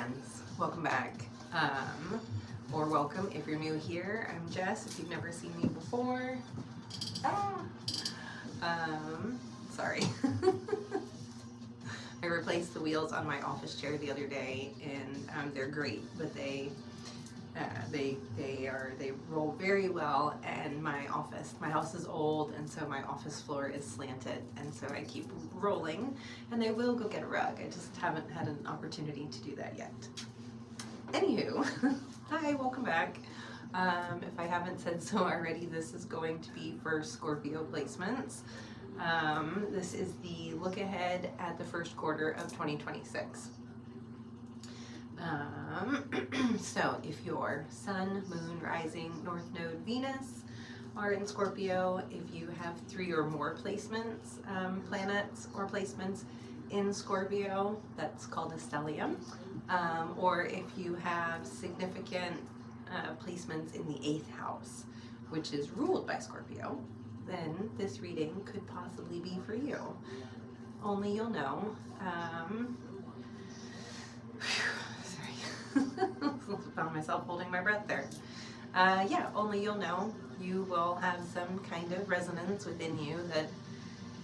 friends, welcome back, or welcome if you're new here. I'm Jess, if you've never seen me before. Sorry. I replaced the wheels on my office chair the other day, and they're great, but they roll very well, and my house is old, and so my office floor is slanted, and so I keep rolling, and I will go get a rug. I just haven't had an opportunity to do that yet. Anywho, hi, welcome back. If I haven't said so already, this is going to be for Scorpio placements. This is the look ahead at the first quarter of 2026. So if your sun, moon, rising, north node, Venus are in Scorpio, if you have 3 or more placements, planets or placements in Scorpio, that's called a stellium. Or if you have significant placements in the 8th house, which is ruled by Scorpio, then this reading could possibly be for you. Only you'll know. Found myself holding my breath there. Yeah, only you'll know. You will have some kind of resonance within you that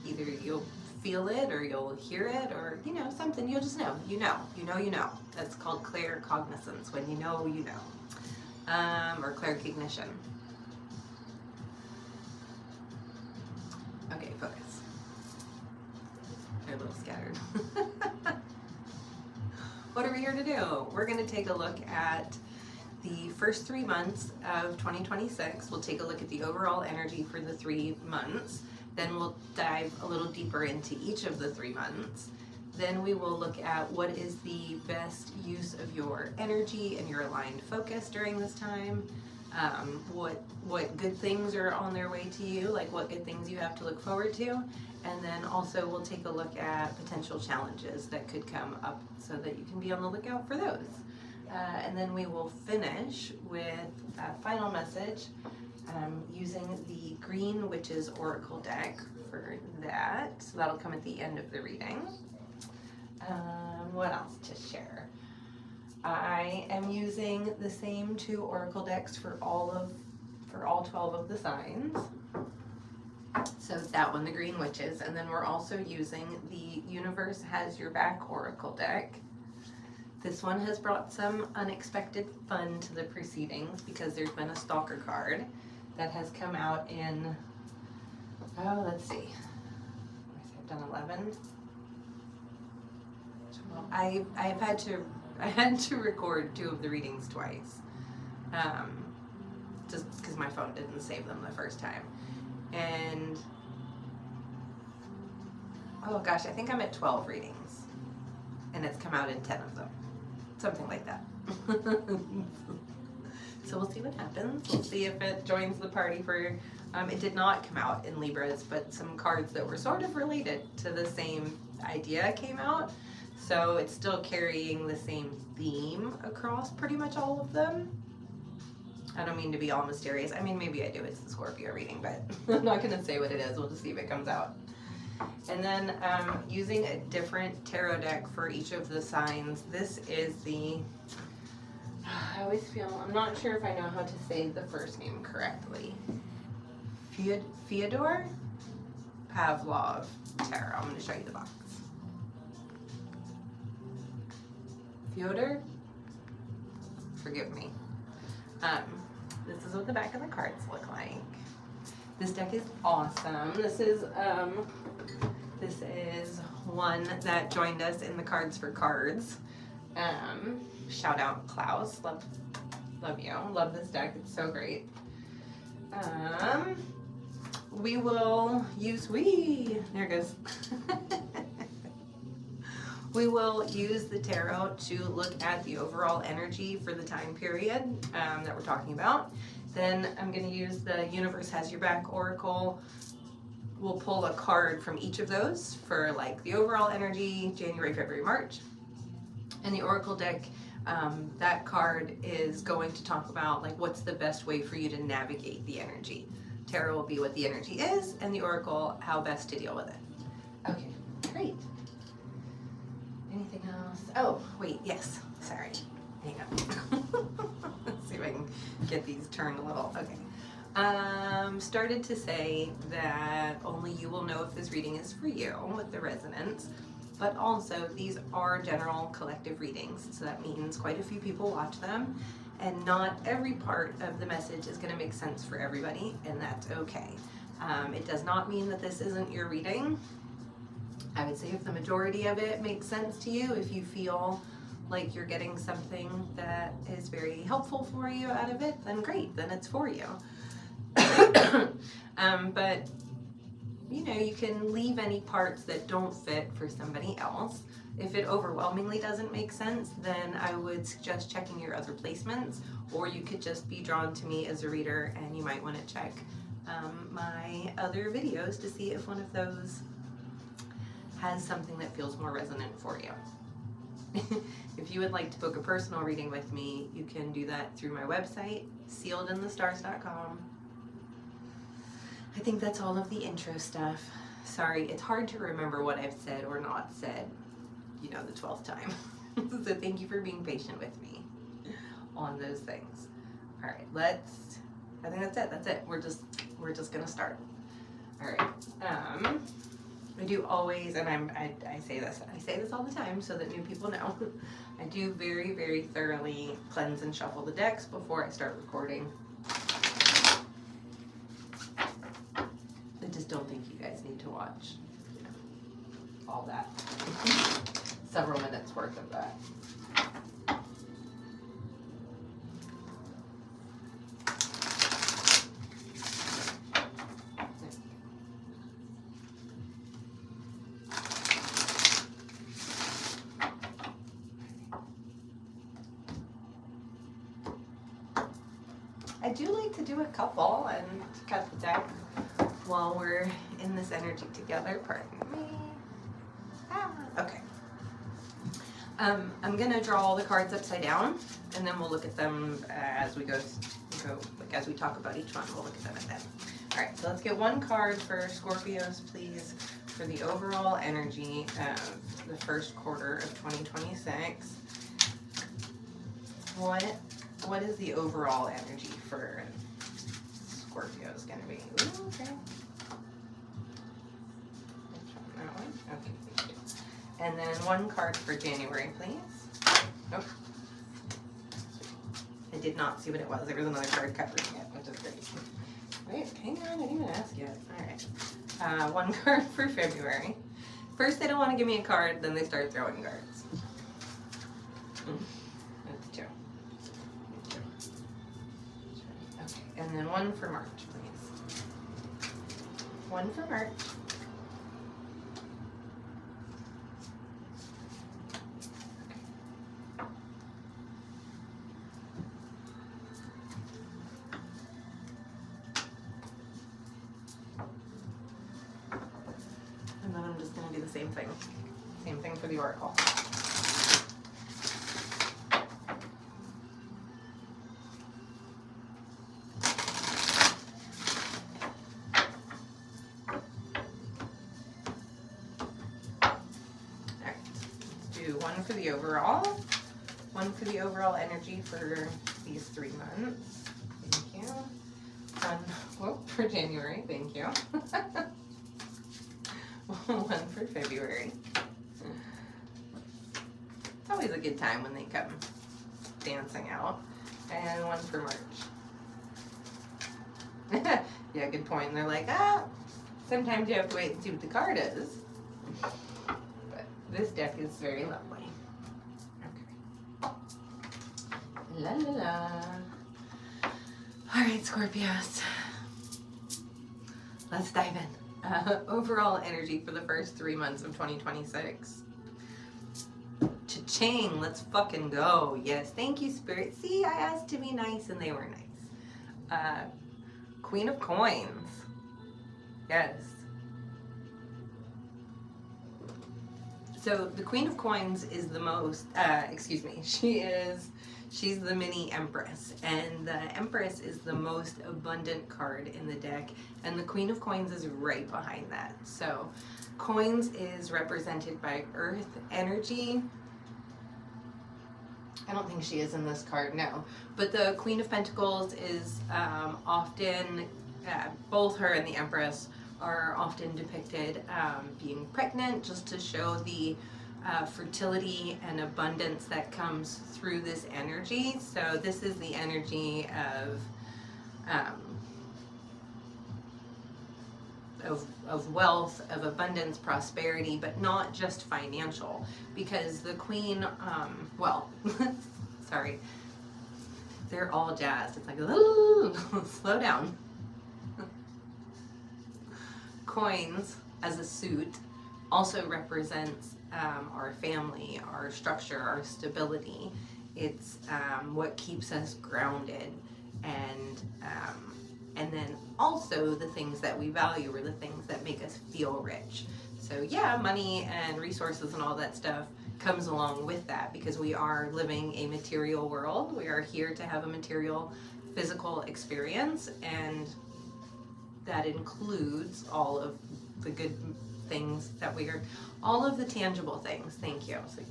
either you'll feel it or you'll hear it, or something you'll just know. You know. That's called claircognizance, when you know, or claircognition. Okay, focus. They're a little scattered. What are we here to do? We're going to take a look at the first 3 months of 2026. We'll take a look at the overall energy for the 3 months. Then we'll dive a little deeper into each of the 3 months. Then we will look at what is the best use of your energy and your aligned focus during this time. What good things are on their way to you, like what good things you have to look forward to. And then also we'll take a look at potential challenges that could come up so that you can be on the lookout for those. And then we will finish with a final message using the Green Witches Oracle deck for that. So that'll come at the end of the reading. What else to share? I am using the same 2 oracle decks for all 12 of the signs. So that one, the Green Witches, and then we're also using the Universe Has Your Back Oracle deck. This one has brought some unexpected fun to the proceedings because there's been a stalker card that has come out in, let's see, I've done 11. I had to record 2 of the readings twice, just because my phone didn't save them the first time. And oh gosh, I think I'm at 12 readings, and it's come out in 10 of them, something like that. So we'll see what happens. We'll see if it joins the party for, it did not come out in Libras, but some cards that were sort of related to the same idea came out. So it's still carrying the same theme across pretty much all of them. I don't mean to be all mysterious. I mean, maybe I do. It's the Scorpio reading, but I'm not going to say what it is. We'll just see if it comes out. And then using a different tarot deck for each of the signs. This is the, I always feel, I'm not sure if I know how to say the first name correctly. Fyodor Pavlov Tarot. I'm going to show you the box. Fyodor? Forgive me. This is what the back of the cards look like. This deck is awesome. This is one that joined us in the Cards for Cards. Shout out Klaus. Love you. Love this deck. It's so great. We will use there it goes. We will use the tarot to look at the overall energy for the time period that we're talking about. Then I'm going to use the Universe Has Your Back Oracle. We'll pull a card from each of those for like the overall energy, January, February, March. And the Oracle deck, that card is going to talk about like what's the best way for you to navigate the energy. Tarot will be what the energy is, and the Oracle, how best to deal with it. Okay, great. Anything else? Oh, wait, yes. Sorry. Hang on. Let's see if I can get these turned a little. Okay. Started to say that only you will know if this reading is for you with the resonance, but also these are general collective readings, so that means quite a few people watch them, and not every part of the message is going to make sense for everybody, and that's okay. It does not mean that this isn't your reading. I would say if the majority of it makes sense to you, if you feel like you're getting something that is very helpful for you out of it, then great, then it's for you. But you know, you can leave any parts that don't fit for somebody else. If it overwhelmingly doesn't make sense, then I would suggest checking your other placements, or you could just be drawn to me as a reader, and you might want to check my other videos to see if one of those has something that feels more resonant for you. If you would like to book a personal reading with me, you can do that through my website, sealedinthestars.com. I think that's all of the intro stuff. Sorry, it's hard to remember what I've said or not said, you know, the 12th time. So thank you for being patient with me on those things. All right, I think that's it. We're just gonna start. All right. I do always, and I say this all the time so that new people know, I do very, very thoroughly cleanse and shuffle the decks before I start recording. I just don't think you guys need to watch, you know, all that. Several minutes worth of that. I do like to do a couple and cut the deck while we're in this energy together. Pardon me. Okay. I'm gonna draw all the cards upside down, and then we'll look at them as we go like as we talk about each one. We'll look at them at that. All right. So let's get one card for Scorpios, please, for the overall energy of the first quarter of 2026. What is the overall energy for Scorpios going to be? Ooh, okay. That one? Okay, thank you. And then one card for January, please. Nope. I did not see what it was. There was another card covering it, which is great. Wait, hang on, I didn't even ask yet. All right. One card for February. First, they don't want to give me a card, then they start throwing cards. That's two. Okay, and then one for March, please. One for March. And then I'm just going to do the same thing. Same thing for the oracle. One for the overall. One for the overall energy for these 3 months. Thank you. One for January. Thank you. One for February. It's always a good time when they come dancing out. And one for March. Yeah, good point. And they're like, sometimes you have to wait and see what the card is. But this deck is very lovely. La la la. All right, Scorpios. Let's dive in. Overall energy for the first 3 months of 2026. Cha-ching, let's fucking go. Yes, thank you, Spirit. See, I asked to be nice and they were nice. Queen of Coins. Yes. So the Queen of Coins is the most, she's the mini Empress, and the Empress is the most abundant card in the deck, and the Queen of Coins is right behind that. So Coins is represented by Earth energy. I don't think she is in this card, no. But the Queen of Pentacles is often, both her and the Empress are often depicted being pregnant, just to show the fertility and abundance that comes through this energy. So this is the energy of wealth, of abundance, prosperity, but not just financial, because the Queen, well, sorry, they're all jazzed. It's like, ooh, slow down. Coins as a suit also represents our family, our structure, our stability. It's what keeps us grounded, and then also the things that we value are the things that make us feel rich. So yeah, money and resources and all that stuff comes along with that, because we are living a material world. We are here to have a material, physical experience, and that includes all of the good things that we are, all of the tangible things. Thank you. So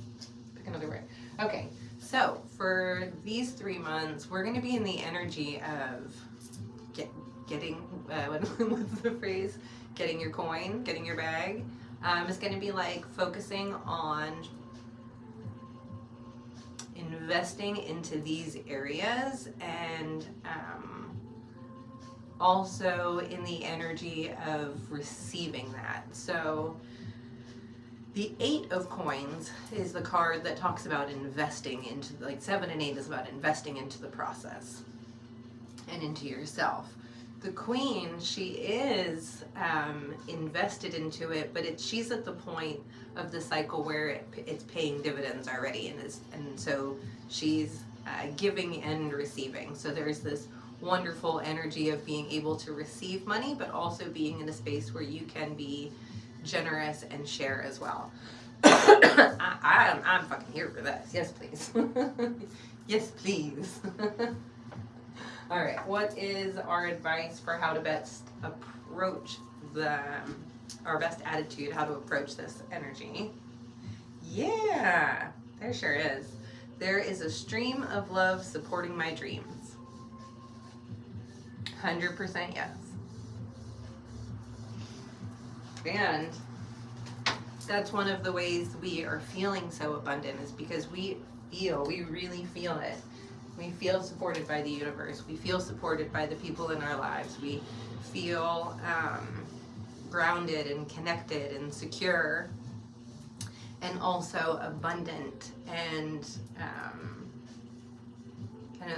pick another word. Okay, so for these 3 months, we're going to be in the energy of getting, what's the phrase? Getting your coin, getting your bag. It's going to be like focusing on investing into these areas, and also in the energy of receiving that. So the 8 of Coins is the card that talks about investing into, like 7 and 8 is about investing into the process and into yourself. The Queen, she is invested into it, but she's at the point of the cycle where it's paying dividends already, and so she's giving and receiving. So there's this wonderful energy of being able to receive money, but also being in a space where you can be generous and share as well. I'm fucking here for this. Yes, please. Yes, please. All right, what is our advice for how to best approach our best attitude, how to approach this energy? Yeah, there sure is. There is a stream of love supporting my dreams. 100% yes. And that's one of the ways we are feeling so abundant, is because we really feel it. We feel supported by the universe. We feel supported by the people in our lives. We feel grounded and connected and secure, and also abundant. And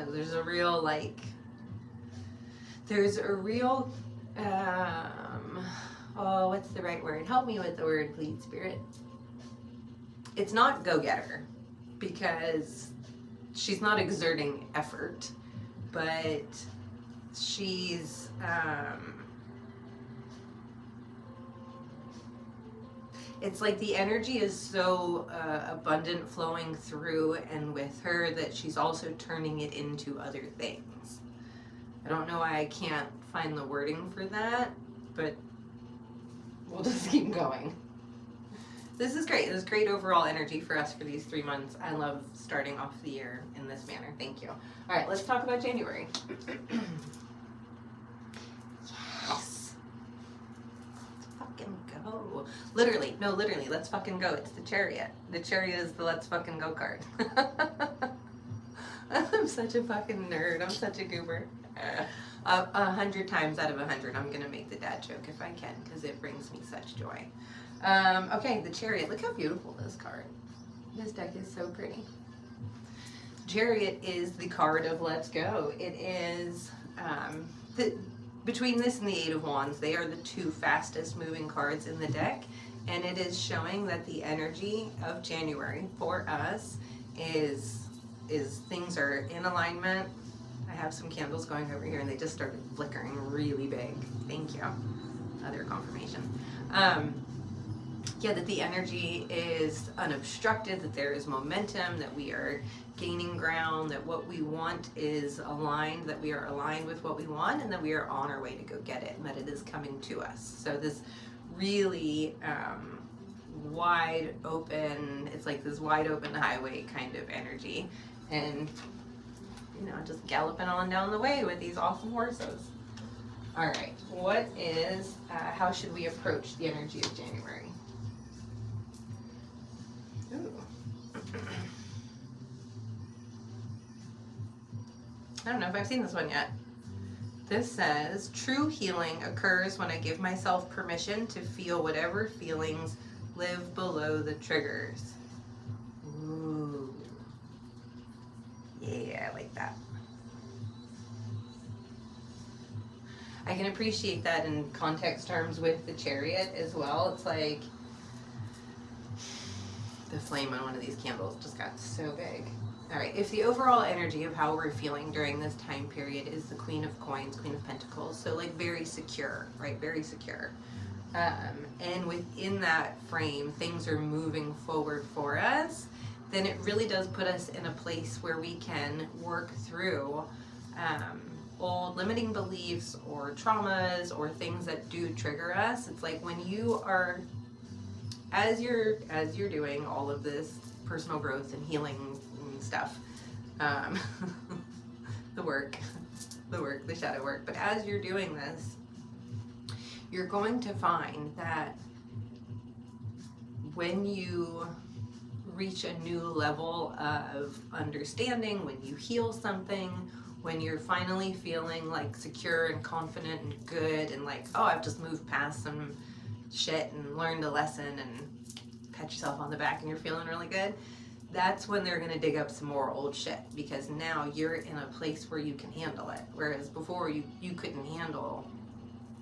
there's a real what's the right word? Help me with the word, please, Spirit. It's not go-getter, because she's not exerting effort, but she's it's like the energy is so abundant flowing through and with her that she's also turning it into other things. I don't know why I can't find the wording for that, but we'll just keep going. This is great. This is great overall energy for us for these 3 months. I love starting off the year in this manner. Thank you. All right, let's talk about January. Yes. Let's fucking go. Literally, let's fucking go. It's the Chariot. The Chariot is the let's fucking go card. I'm such a fucking nerd. I'm such a goober. 100 times out of 100, I'm gonna make the dad joke if I can, because it brings me such joy. Okay, the Chariot. Look how beautiful this card. This deck is so pretty. Chariot is the card of let's go. It is, between this and the 8 of Wands, they are the 2 fastest moving cards in the deck, and it is showing that the energy of January for us is things are in alignment. I have some candles going over here and they just started flickering really big. Thank you. Other confirmation. yeah, that the energy is unobstructed, that there is momentum, that we are gaining ground, that what we want is aligned, that we are aligned with what we want, and that we are on our way to go get it, and that it is coming to us. So this really wide open, it's like this wide open highway kind of energy, and you know, just galloping on down the way with these awesome horses. All right, what is, how should we approach the energy of January? Ooh. I don't know if I've seen this one yet. This says, true healing occurs when I give myself permission to feel whatever feelings live below the triggers. Ooh. Yeah, I like that. I can appreciate that in context terms with the Chariot as well. It's like the flame on one of these candles just got so big. All right, if the overall energy of how we're feeling during this time period is the Queen of Coins, Queen of Pentacles, so like very secure, right? Very secure. And within that frame, things are moving forward for us, then it really does put us in a place where we can work through old limiting beliefs or traumas or things that do trigger us. It's like when you are, as you're doing all of this personal growth and healing and stuff, the shadow work, but as you're doing this, you're going to find that when you reach a new level of understanding, when you heal something, when you're finally feeling like secure and confident and good and like, oh, I've just moved past some shit and learned a lesson, and pat yourself on the back and you're feeling really good, that's when they're gonna dig up some more old shit, because now you're in a place where you can handle it. Whereas before you couldn't handle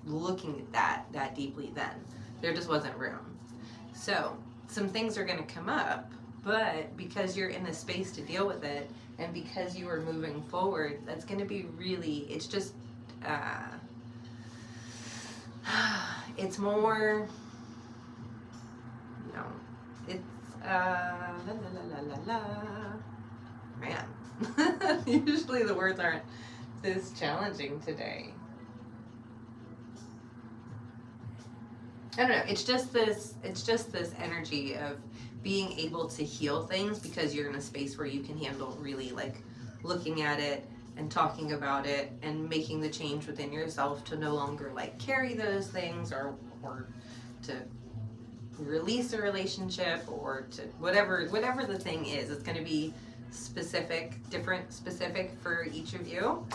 looking at that deeply then. There just wasn't room. So some things are gonna come up, but because you're in a space to deal with it, and because you are moving forward, that's going to be really, it's just, it's more, you know, it's, la la la la la, man, usually the words aren't this challenging today. I don't know, it's just this energy of being able to heal things because you're in a space where you can handle really like looking at it and talking about it and making the change within yourself to no longer like carry those things or to release a relationship or to whatever the thing is. It's going to be specific for each of you.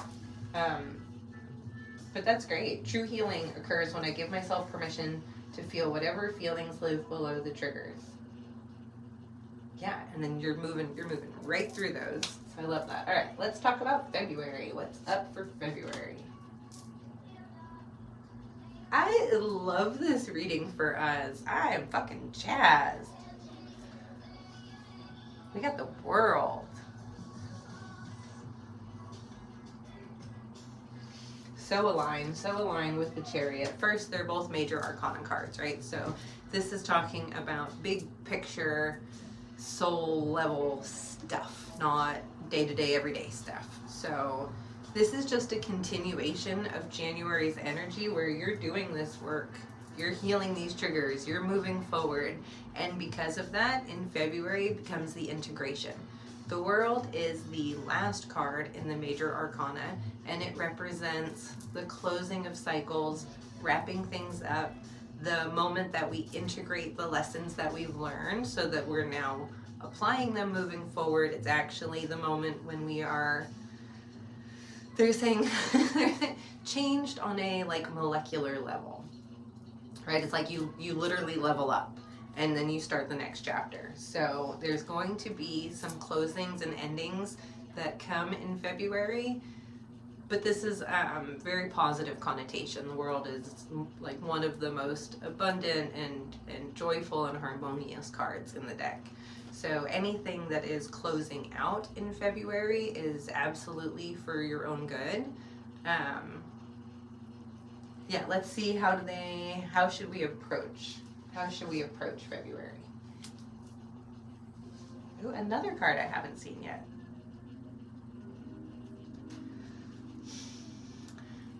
But that's great. True healing occurs when I give myself permission to feel whatever feelings live below the triggers. Yeah, and then you're moving right through those. So I love that. All right, let's talk about February. What's up for February? I love this reading for us. I am fucking jazzed. We got the World. So aligned with the Chariot. First, they're both major arcana cards, right? So this is talking about big picture, soul level stuff, not day-to-day, everyday stuff. So this is just a continuation of January's energy where you're doing this work. You're healing these triggers. You're moving forward. And because of that, in February becomes the integration. The World is the last card in the major arcana, and it represents the closing of cycles, wrapping things up, the moment that we integrate the lessons that we've learned so that we're now applying them moving forward. It's actually the moment when we are, they're saying, changed on a like molecular level, right? It's like you literally level up and then you start the next chapter. So there's going to be some closings and endings that come in February, but this is very positive connotation. The World is like one of the most abundant and joyful and harmonious cards in the deck. So anything that is closing out in February is absolutely for your own good. Yeah, let's see how should we approach How should we approach February? Ooh, another card I haven't seen yet.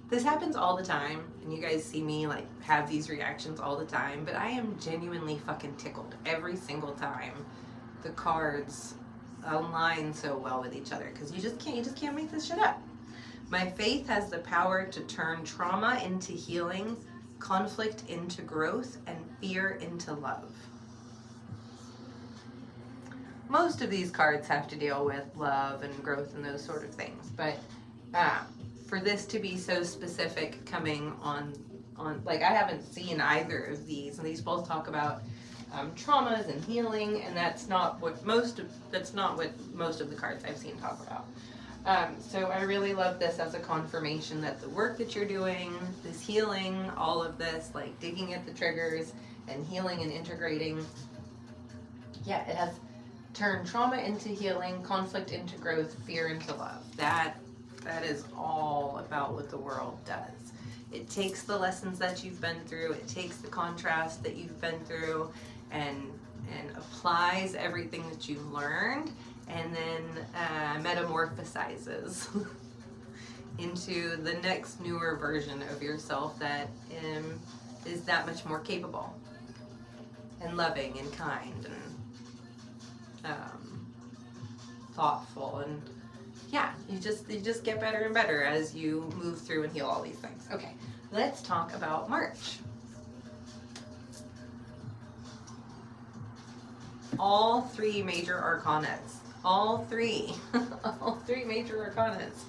This happens all the time, and you guys see me like have these reactions all the time, but I am genuinely fucking tickled every single time the cards align so well with each other, because you just can't make this shit up. My faith has the power to turn trauma into healing, conflict into growth, and fear into love. Most of these cards have to deal with love and growth and those sort of things, but for this to be so specific coming on like, I haven't seen either of these, and these both talk about traumas and healing, and that's not what most of the cards I've seen talk about. So I really love this as a confirmation that the work that you're doing, this healing, all of this, like digging at the triggers and healing and integrating, yeah, it has turned trauma into healing, conflict into growth, fear into love. That is all about what the world does. It takes the lessons that you've been through, it takes the contrast that you've been through, and applies everything that you've learned, and then metamorphosizes into the next newer version of yourself that is that much more capable and loving and kind and thoughtful, and yeah, you just get better and better as you move through and heal all these things. Okay, let's talk about March. All three major arcanas. All three major arcanas.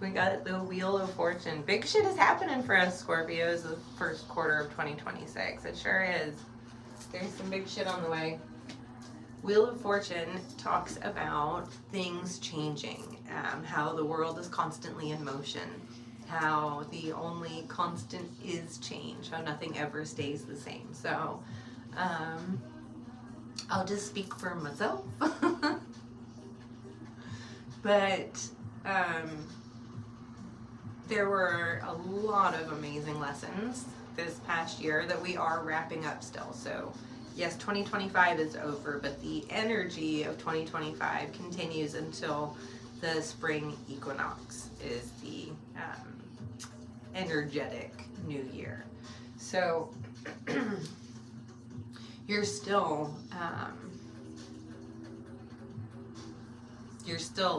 We got the Wheel of Fortune. Big shit is happening for us Scorpios the first quarter of 2026. It sure is. There's some big shit on the way. Wheel of Fortune talks about things changing, how the world is constantly in motion, how the only constant is change, how nothing ever stays the same. So I'll just speak for myself. But there were a lot of amazing lessons this past year that we are wrapping up still. So yes, 2025 is over, but the energy of 2025 continues until the spring equinox is the energetic new year. So you're still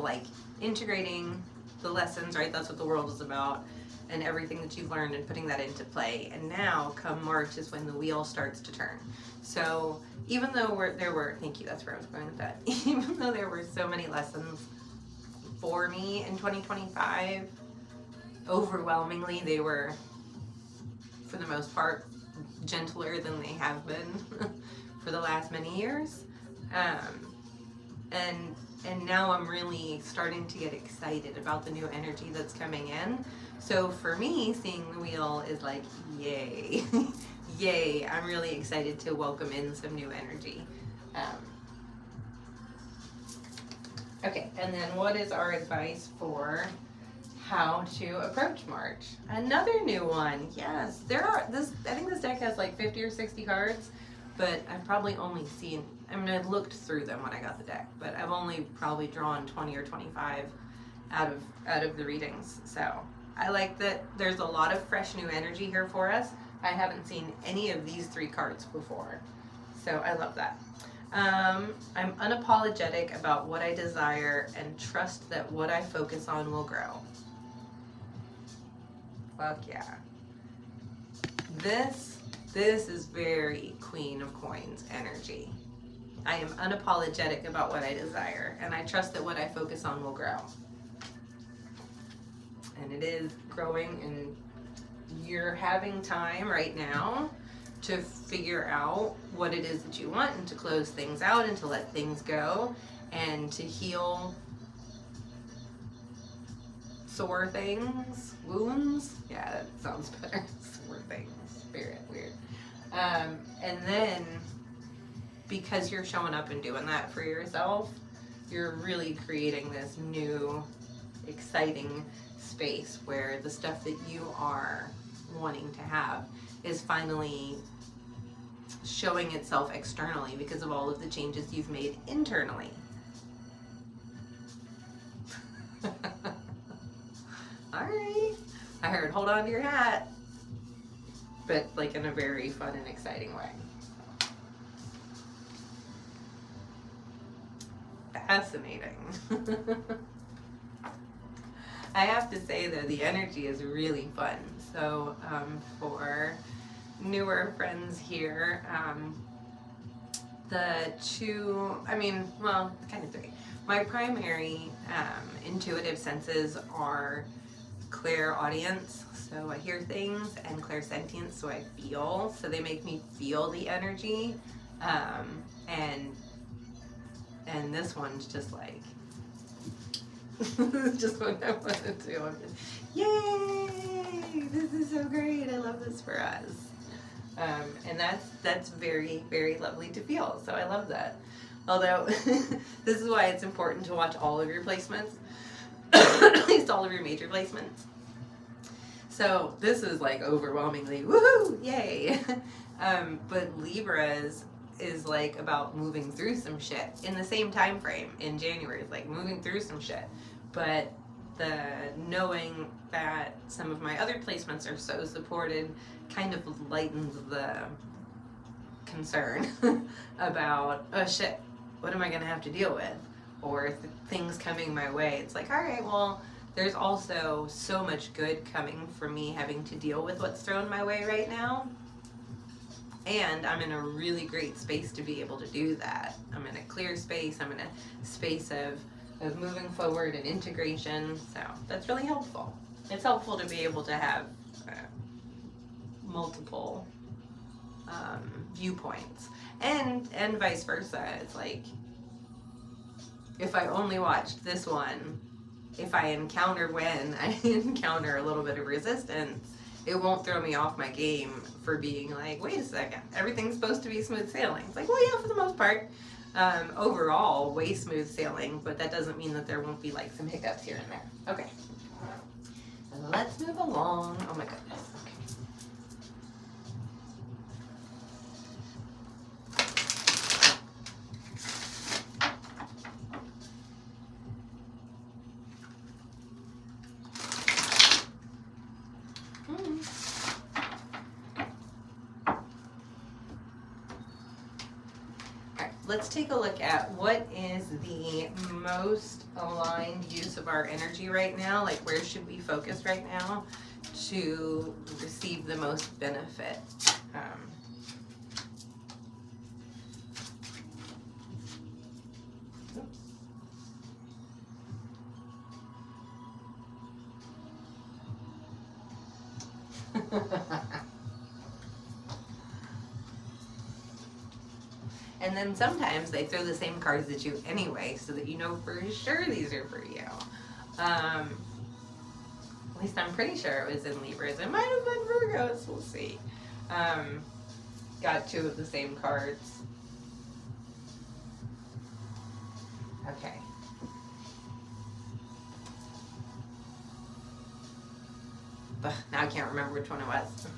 like integrating the lessons, right? That's what the world is about, and everything that you've learned and putting that into play. And now come March is when the wheel starts to turn. So even though there were, thank you, that's where I was going with that. Even though there were so many lessons for me in 2025, overwhelmingly they were, for the most part, gentler than they have been for the last many years. And now I'm really starting to get excited about the new energy that's coming in. So for me, seeing the wheel is like, yay. Yay, I'm really excited to welcome in some new energy. Okay, and then what is our advice for how to approach March? Another new one. Yes, I think this deck has like 50 or 60 cards, but I've probably only seen, I looked through them when I got the deck, but I've only probably drawn 20 or 25 out of the readings. So I like that there's a lot of fresh new energy here for us. I haven't seen any of these three cards before, so I love that. I'm unapologetic about what I desire and trust that what I focus on will grow. Fuck yeah. This is very Queen of Coins energy. I am unapologetic about what I desire, and I trust that what I focus on will grow. And it is growing, and you're having time right now to figure out what it is that you want, and to close things out, and to let things go, and to heal sore things, wounds. Yeah, that sounds better. Sore things, spirit, weird. And then, because you're showing up and doing that for yourself, you're really creating this new, exciting space where the stuff that you are wanting to have is finally showing itself externally because of all of the changes you've made internally. Alright. I heard hold on to your hat. But like in a very fun and exciting way. Fascinating. I have to say though, the energy is really fun. So for newer friends here, the two, kind of three. My primary intuitive senses are clairaudience, so I hear things, and clairsentience, so I feel. So they make me feel the energy, and this one's just like, just what I want to do. I'm just, yay! This is so great. I love this for us. And that's very, very lovely to feel. So I love that. Although this is why it's important to watch all of your placements, at least all of your major placements. So this is like overwhelmingly woohoo, yay! But Libras is like about moving through some shit in the same time frame in January. It's like moving through some shit. But the knowing that some of my other placements are so supported kind of lightens the concern about, oh shit, what am I gonna have to deal with? Or things coming my way. It's like, all right, well, there's also so much good coming from me having to deal with what's thrown my way right now. And I'm in a really great space to be able to do that. I'm in a clear space. I'm in a space of moving forward and integration. So that's really helpful. It's helpful to be able to have multiple viewpoints, and vice versa. It's like, if I only watched this one, if I encounter when I encounter a little bit of resistance, it won't throw me off my game for being like, wait a second, everything's supposed to be smooth sailing. It's like, well, yeah, for the most part. Overall, way smooth sailing, but that doesn't mean that there won't be like some hiccups here and there. Okay. Let's move along. Oh my goodness. Let's take a look at what is the most aligned use of our energy right now. Like, where should we focus right now to receive the most benefit? And then sometimes they throw the same cards at you anyway, so that you know for sure these are for you. At least I'm pretty sure it was in Libras. It might have been Virgos, we'll see. Got two of the same cards. Okay. Ugh, now I can't remember which one it was.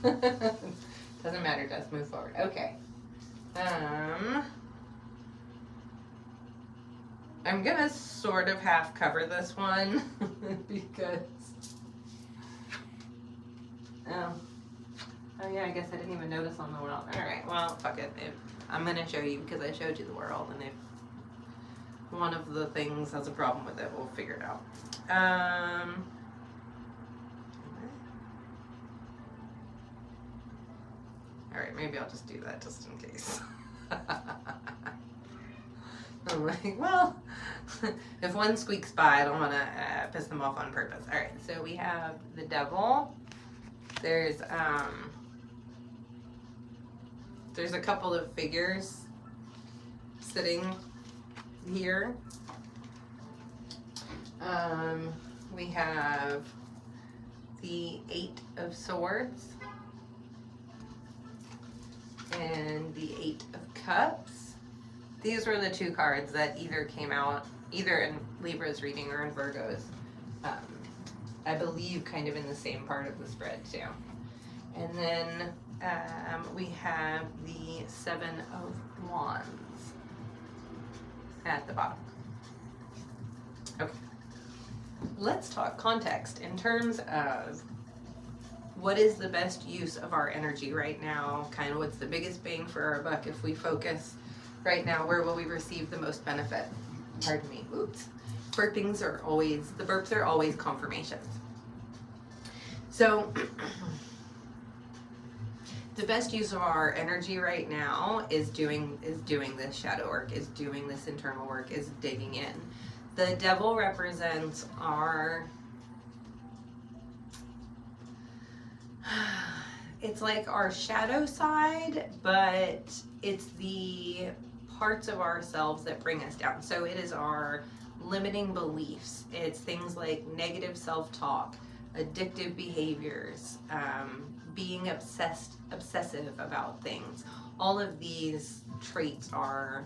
Doesn't matter, just move forward. Okay. I'm gonna sort of half cover this one because oh yeah, I guess I didn't even notice on the world. Alright, well, fuck it. I'm gonna show you because I showed you the world, and if one of the things has a problem with it, we'll figure it out. Alright, maybe I'll just do that just in case. I'm like, well, if one squeaks by, I don't want to piss them off on purpose. Alright, so we have the devil. There's a couple of figures sitting here. We have the 8 of Swords and the 8 of Cups. These were the two cards that either came out, either in Libra's reading or in Virgo's. I believe kind of in the same part of the spread too. And then we have the Seven of Wands at the bottom. Okay. Let's talk context in terms of what is the best use of our energy right now, kind of what's the biggest bang for our buck if we focus right now, where will we receive the most benefit? Pardon me, oops. The burps are always confirmations. So the best use of our energy right now is doing this shadow work, is doing this internal work, is digging in. The devil represents our, it's like our shadow side, but it's the parts of ourselves that bring us down. So it is our limiting beliefs. It's things like negative self-talk, addictive behaviors, being obsessive about things. All of these traits are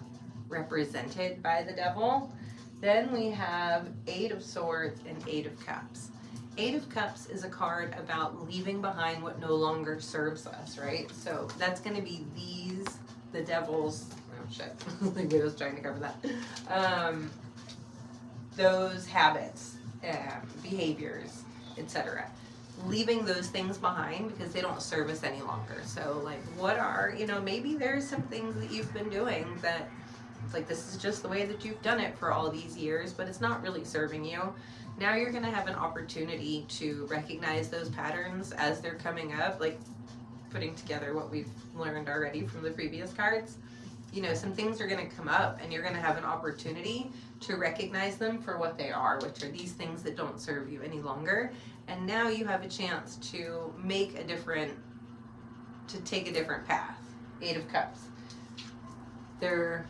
represented by the devil. Then we have Eight of Swords and Eight of Cups. Eight of Cups is a card about leaving behind what no longer serves us, right? So that's going to be the devil's, oh shit, the widow's trying to cover that. Those habits, behaviors, etc. Leaving those things behind because they don't serve us any longer. So like maybe there's some things that you've been doing that it's like, this is just the way that you've done it for all these years, but it's not really serving you. Now you're going to have an opportunity to recognize those patterns as they're coming up, like putting together what we've learned already from the previous cards. Some things are going to come up and you're going to have an opportunity to recognize them for what they are, which are these things that don't serve you any longer. And now you have a chance to take a different path. Eight of Cups. They're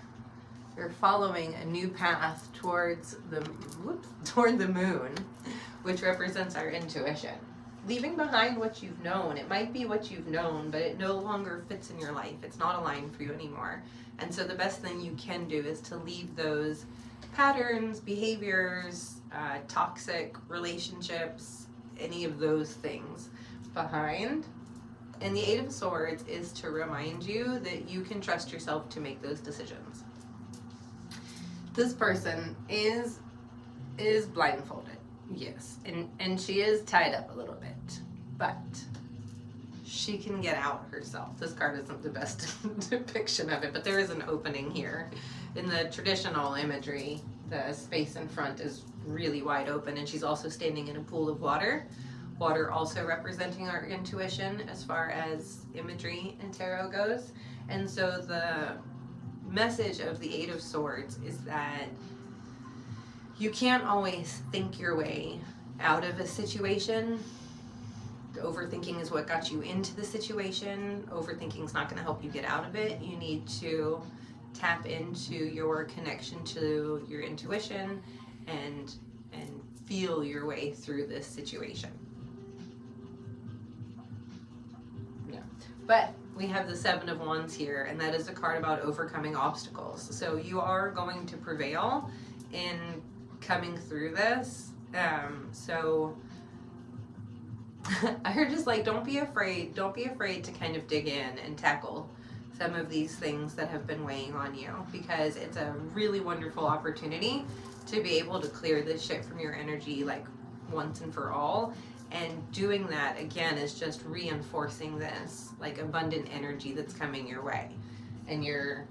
following a new path toward the moon, which represents our intuition. Leaving behind what you've known. It might be what you've known, but it no longer fits in your life. It's not aligned for you anymore. And so the best thing you can do is to leave those patterns, behaviors, toxic relationships, any of those things behind. And the Eight of Swords is to remind you that you can trust yourself to make those decisions. This person is blindfolded, yes, and she is tied up a little bit, but she can get out herself. This card isn't the best depiction of it, but there is an opening here. In the traditional imagery, the space in front is really wide open, and she's also standing in a pool of water. Water also representing our intuition as far as imagery and tarot goes. And so the message of the Eight of Swords is that you can't always think your way out of a situation. Overthinking is what got you into the situation. Overthinking is not going to help you get out of it. You need to tap into your connection to your intuition and feel your way through this situation. Yeah. But we have the Seven of Wands here, and that is a card about overcoming obstacles. So you are going to prevail in coming through this. So I just like, don't be afraid to kind of dig in and tackle some of these things that have been weighing on you, because it's a really wonderful opportunity to be able to clear this shit from your energy like once and for all. And doing that again is just reinforcing this like abundant energy that's coming your way, and you're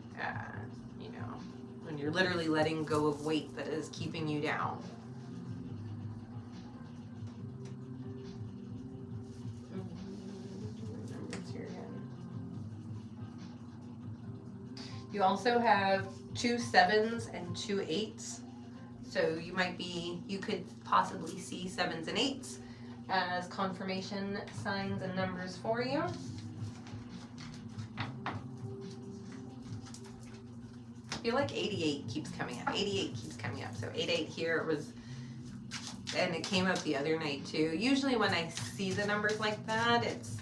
when you're literally letting go of weight that is keeping you down. You also have 2 7s and 2 8s. So you could possibly see 7s and 8s as confirmation signs and numbers for you. I feel like 88 keeps coming up. 88 keeps coming up. So 88 here was, and it came up the other night too. Usually when I see the numbers like that, it's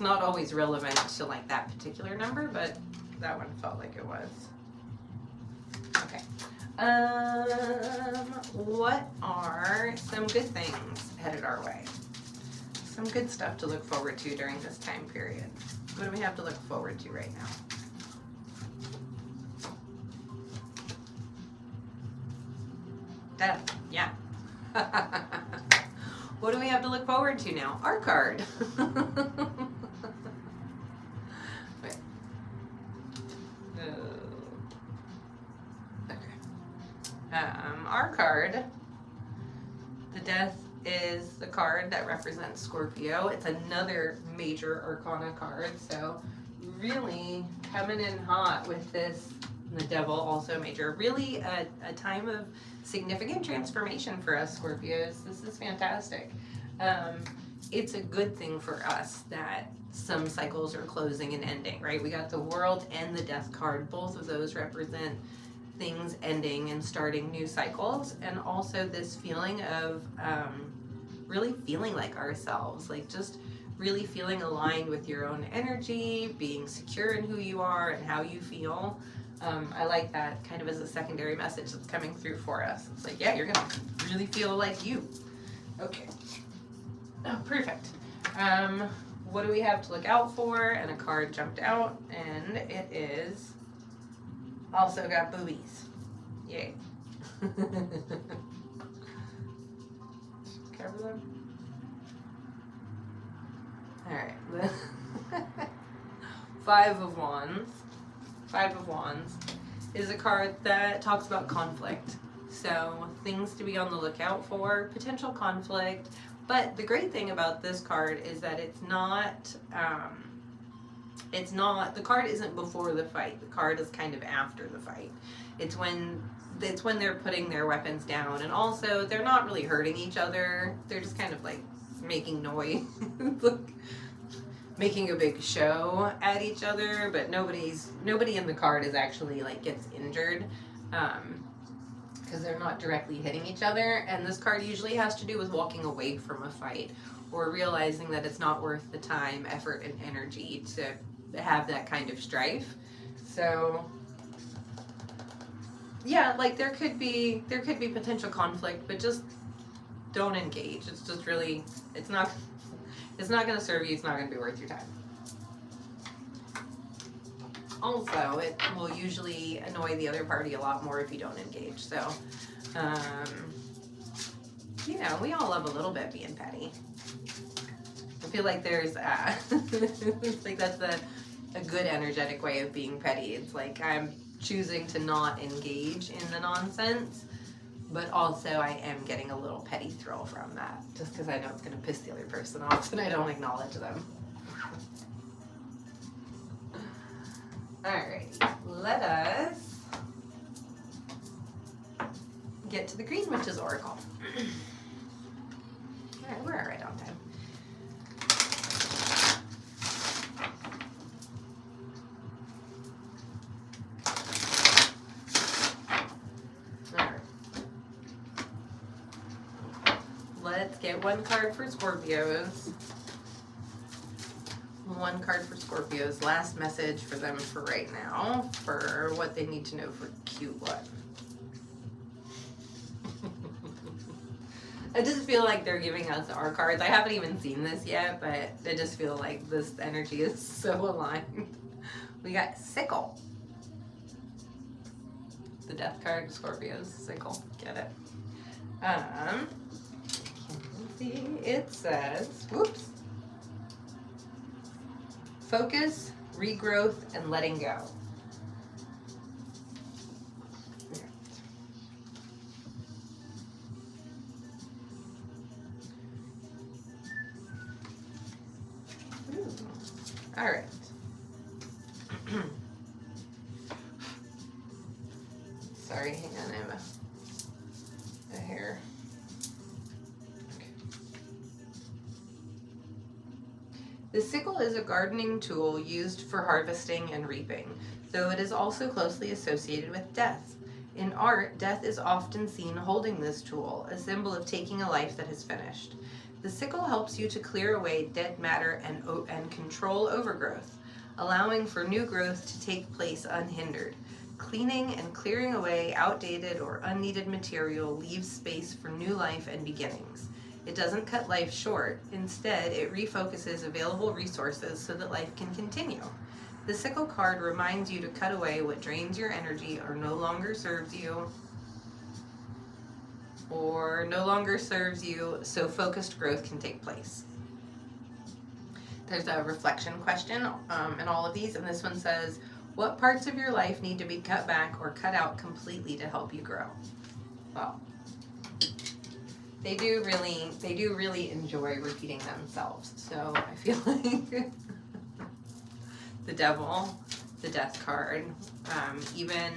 not always relevant to like that particular number, but that one felt like it was. Okay. What are some good things headed our way? some good stuff to look forward to during this time period. What do we have to look forward to right now? Death, yeah. What do we have to look forward to now? Our card. Wait. Okay. Our card, the Death, is the card that represents Scorpio. It's another major arcana card, so really coming in hot with this. The Devil, also major. Really a time of significant transformation for us Scorpios. This is fantastic. It's a good thing for us that some cycles are closing and ending, right? We got the World and the Death card. Both of those represent things ending and starting new cycles, and also this feeling of really feeling like ourselves, like just really feeling aligned with your own energy, being secure in who you are and how you feel. I like that kind of as a secondary message that's coming through for us. It's like, yeah, you're gonna really feel like you. Okay. Oh, perfect. What do we have to look out for? And a card jumped out, and it is also got boobies. Yay. Cover them. All right. Five of Wands. Five of Wands is a card that talks about conflict. So things to be on the lookout for, potential conflict. But the great thing about this card is that it's not, the card isn't before the fight. The card is kind of after the fight. It's when they're putting their weapons down, and also they're not really hurting each other. They're just kind of like making noise. Making a big show at each other, but nobody in the card is actually like gets injured, because they're not directly hitting each other. And this card usually has to do with walking away from a fight or realizing that it's not worth the time, effort, and energy to have that kind of strife. So yeah, like there could be potential conflict, but just don't engage. It's just really, it's not going to serve you. It's not going to be worth your time. Also, it will usually annoy the other party a lot more if you don't engage. So, you know, we all love a little bit being petty. I feel like there's, it's like that's a good energetic way of being petty. It's like I'm choosing to not engage in the nonsense, but also I am getting a little petty thrill from that, just because I know it's going to piss the other person off and I don't acknowledge them. Alright, let us get to the Green Witch's Oracle. Alright, we're right on time. Let's get one card for Scorpios. One card for Scorpios. Last message for them for right now, for what they need to know for Q1. I just feel like they're giving us our cards. I haven't even seen this yet, but I just feel like this energy is so aligned. We got Sickle. The Death card, Scorpios, Sickle. Get it? It says, whoops, focus, regrowth, and letting go. All right. Sorry, hang on, I have a hair. The sickle is a gardening tool used for harvesting and reaping, though it is also closely associated with death. In art, death is often seen holding this tool, a symbol of taking a life that has finished. The sickle helps you to clear away dead matter and control overgrowth, allowing for new growth to take place unhindered. Cleaning and clearing away outdated or unneeded material leaves space for new life and beginnings. It doesn't cut life short. Instead, it refocuses available resources so that life can continue. The sickle card reminds you to cut away what drains your energy or no longer serves you, so focused growth can take place. There's a reflection question in all of these, and this one says, what parts of your life need to be cut back or cut out completely to help you grow? Well, they do really enjoy repeating themselves. So I feel like the devil, the death card, even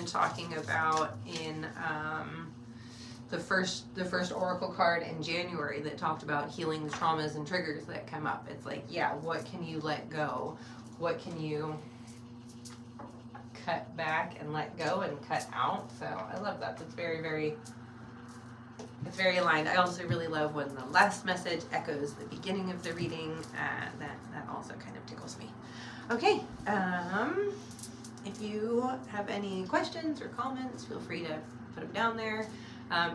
talking about in the first oracle card in January that talked about healing the traumas and triggers that come up. It's like, yeah, what can you let go? What can you cut back and let go and cut out? So I love that. That's very aligned. I also really love when the last message echoes the beginning of the reading. That also kind of tickles me. Okay, if you have any questions or comments, feel free to put them down there.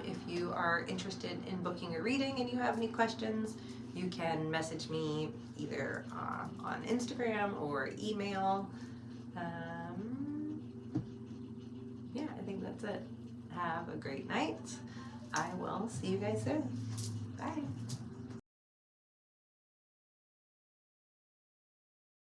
If you are interested in booking a reading and you have any questions, you can message me either on Instagram or email. Yeah, I think that's it. Have a great night. I will see you guys soon.